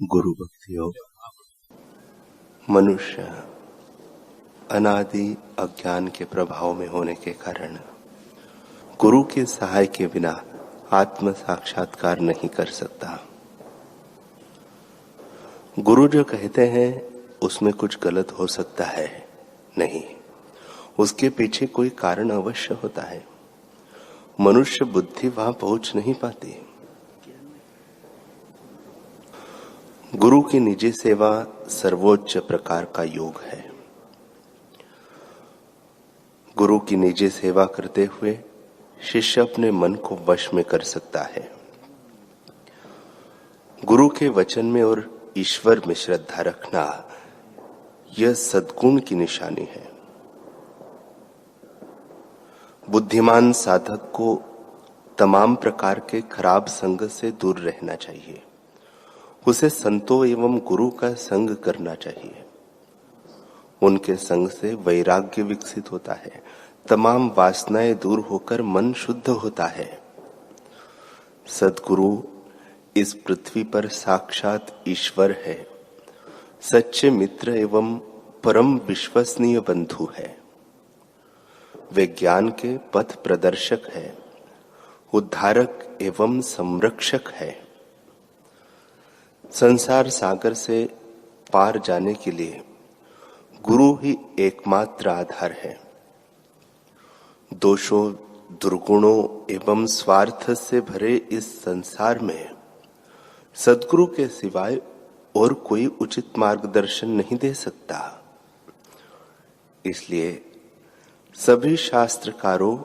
गुरु भक्ति योग। मनुष्य अनादि अज्ञान के प्रभाव में होने के कारण गुरु के सहाय के बिना आत्म साक्षात्कार नहीं कर सकता। गुरु जो कहते हैं उसमें कुछ गलत हो सकता है नहीं, उसके पीछे कोई कारण अवश्य होता है। मनुष्य बुद्धि वहां पहुंच नहीं पाती। गुरु की निजी सेवा सर्वोच्च प्रकार का योग है। गुरु की निजी सेवा करते हुए शिष्य अपने मन को वश में कर सकता है। गुरु के वचन में और ईश्वर में श्रद्धा रखना यह सद्गुण की निशानी है। बुद्धिमान साधक को तमाम प्रकार के खराब संग से दूर रहना चाहिए। उसे संतों एवं गुरु का संग करना चाहिए। उनके संग से वैराग्य विकसित होता है, तमाम वासनाएं दूर होकर मन शुद्ध होता है। सद्गुरु इस पृथ्वी पर साक्षात ईश्वर है, सच्चे मित्र एवं परम विश्वसनीय बंधु है। वे ज्ञान के पथ प्रदर्शक है, उद्धारक एवं संरक्षक है। संसार सागर से पार जाने के लिए गुरु ही एकमात्र आधार है। दोषों, दुर्गुणों एवं स्वार्थ से भरे इस संसार में सद्गुरु के सिवाय और कोई उचित मार्गदर्शन नहीं दे सकता। इसलिए सभी शास्त्रकारों,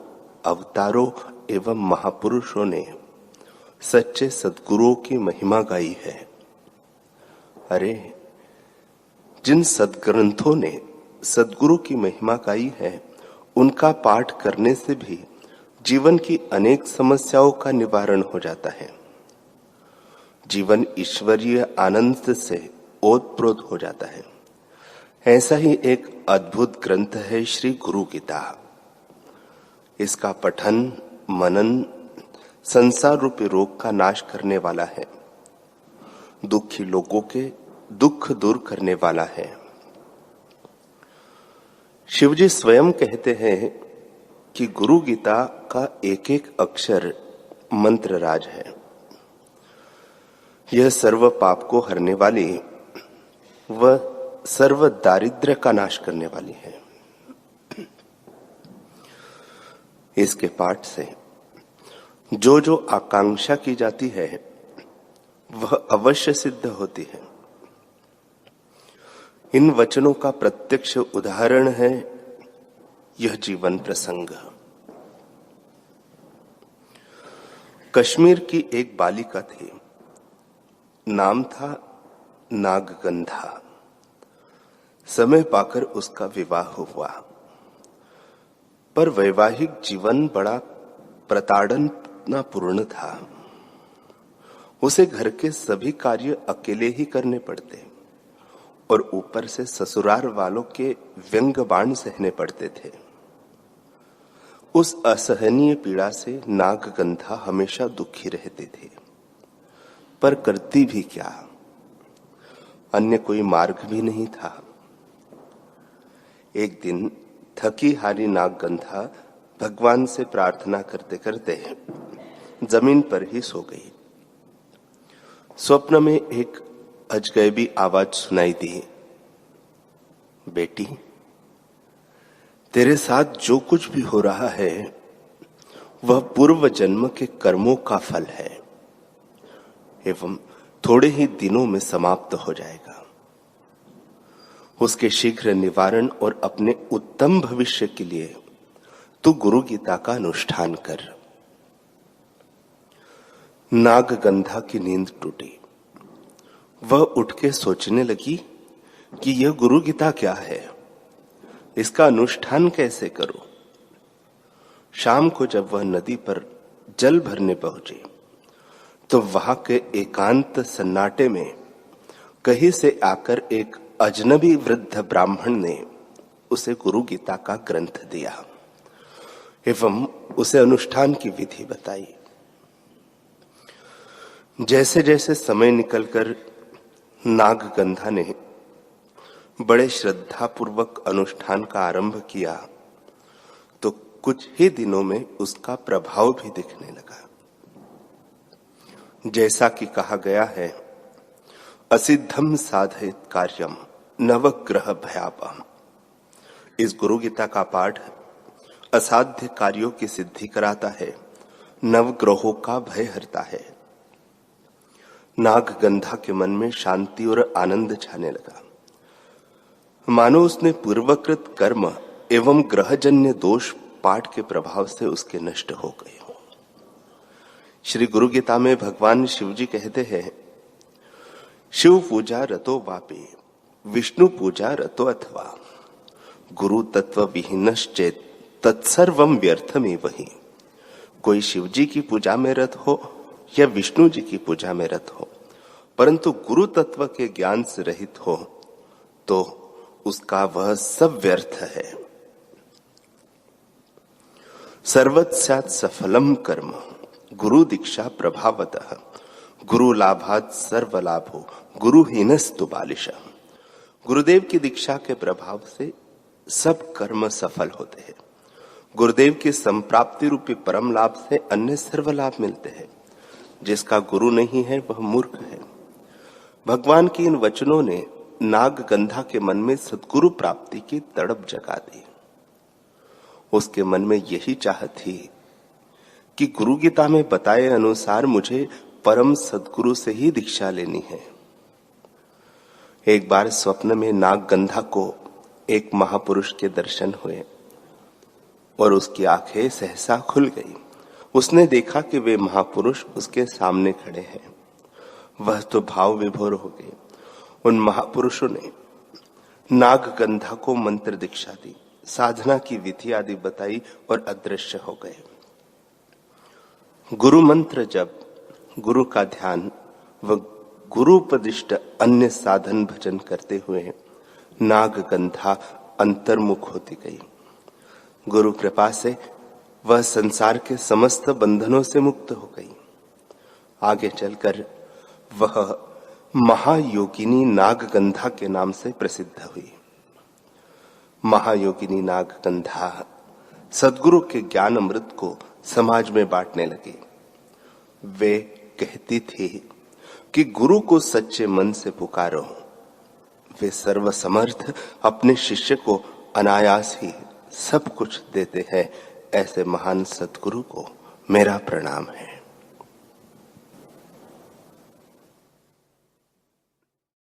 अवतारों एवं महापुरुषों ने सच्चे सद्गुरुओं की महिमा गाई है। अरे, जिन सद्ग्रंथों ने सद्गुरु की महिमा गाई है, उनका पाठ करने से भी जीवन की अनेक समस्याओं का निवारण हो जाता है। जीवन ईश्वरीय आनंद से ओतप्रोत हो जाता है। ऐसा ही एक अद्भुत ग्रंथ है श्री गुरु गीता। इसका पठन मनन संसार रूपी रोग का नाश करने वाला है, दुखी लोगों के दुख दूर करने वाला है। शिवजी स्वयं कहते हैं कि गुरु गीता का एक एक अक्षर मंत्र राज है। यह सर्व पाप को हरने वाली व सर्व दारिद्र्य का नाश करने वाली है। इसके पाठ से जो आकांक्षा की जाती है वह अवश्य सिद्ध होती है। इन वचनों का प्रत्यक्ष उदाहरण है यह जीवन प्रसंग। कश्मीर की एक बालिका थी, नाम था नागगंधा। समय पाकर उसका विवाह हुआ, पर वैवाहिक जीवन बड़ा प्रताड़नापूर्ण था। उसे घर के सभी कार्य अकेले ही करने पड़ते और ऊपर से ससुराल वालों के व्यंग बाण सहने पड़ते थे। उस असहनीय पीड़ा से नागगंधा हमेशा दुखी रहती थी, पर करती भी क्या, अन्य कोई मार्ग भी नहीं था। एक दिन थकी हारी नागगंधा भगवान से प्रार्थना करते करते जमीन पर ही सो गई। स्वप्न में एक अजगैबी आवाज सुनाई दी, बेटी, तेरे साथ जो कुछ भी हो रहा है वह पूर्व जन्म के कर्मों का फल है एवं थोड़े ही दिनों में समाप्त हो जाएगा। उसके शीघ्र निवारण और अपने उत्तम भविष्य के लिए तू गुरु गीता का अनुष्ठान कर। नागगंधा की नींद टूटी। वह उठ के सोचने लगी कि यह गुरु गीता क्या है, इसका अनुष्ठान कैसे करूं। शाम को जब वह नदी पर जल भरने पहुंची तो वहां के एकांत सन्नाटे में कहीं से आकर एक अजनबी वृद्ध ब्राह्मण ने उसे गुरु गीता का ग्रंथ दिया एवं उसे अनुष्ठान की विधि बताई। जैसे जैसे समय निकलकर नागगंधा ने बड़े श्रद्धापूर्वक अनुष्ठान का आरंभ किया तो कुछ ही दिनों में उसका प्रभाव भी दिखने लगा। जैसा कि कहा गया है, असिद्धम साधयित कार्यम नवग्रह भयापहम। इस गुरु गीता का पाठ असाध्य कार्यों की सिद्धि कराता है, नवग्रहों का भय हरता है। नागगंधा के मन में शांति और आनंद छाने लगा, मानो उसने पूर्वकृत कर्म एवं ग्रहजन्य दोष पाठ के प्रभाव से उसके नष्ट हो गए हो। श्री गुरु गीता में भगवान शिव जी कहते हैं, शिव पूजा रतो वापे विष्णु पूजा रतो अथवा गुरु तत्व विहीनश्चेत तत्सर्वम व्यर्थमेव हि। कोई शिव जी की पूजा में रत हो या विष्णु जी की पूजा में रत हो, परंतु गुरु तत्व के ज्ञान से रहित हो तो उसका वह सब व्यर्थ है। सर्वस्यात् सफलम कर्म गुरु दीक्षा प्रभावतः गुरु लाभात् सर्वलाभो गुरुहीनस्तु बालिशः। गुरुदेव की दीक्षा के प्रभाव से सब कर्म सफल होते हैं। गुरुदेव की संप्राप्ति रूपी परम लाभ से अन्य सर्व लाभ मिलते हैं। जिसका गुरु नहीं है वह मूर्ख है। भगवान के इन वचनों ने नागगंधा के मन में सद्गुरु प्राप्ति की तड़प जगा दी। उसके मन में यही चाह थी कि गुरु गीता में बताए अनुसार मुझे परम सद्गुरु से ही दीक्षा लेनी है। एक बार स्वप्न में नागगंधा को एक महापुरुष के दर्शन हुए और उसकी आंखें सहसा खुल गई। उसने देखा कि वे महापुरुष उसके सामने खड़े हैं। वह तो भाव विभोर हो गए। उन महापुरुषों ने नागगंधा को मंत्र दीक्षा दी, साधना की विधि आदि बताई और अदृश्य हो गए। गुरु मंत्र जप, गुरु का ध्यान व गुरुपदिष्ट अन्य साधन भजन करते हुए नागगंधा अंतर्मुख होती गई। गुरु कृपा से वह संसार के समस्त बंधनों से मुक्त हो गई। आगे चलकर वह महायोगिनी नागगंधा के नाम से प्रसिद्ध हुई। महायोगिनी नागगंधा सद्गुरु के ज्ञान अमृत को समाज में बांटने लगी। वे कहती थी कि गुरु को सच्चे मन से पुकारो। वे सर्वसमर्थ अपने शिष्य को अनायास ही सब कुछ देते हैं। ऐसे महान सद्गुरु को मेरा प्रणाम है।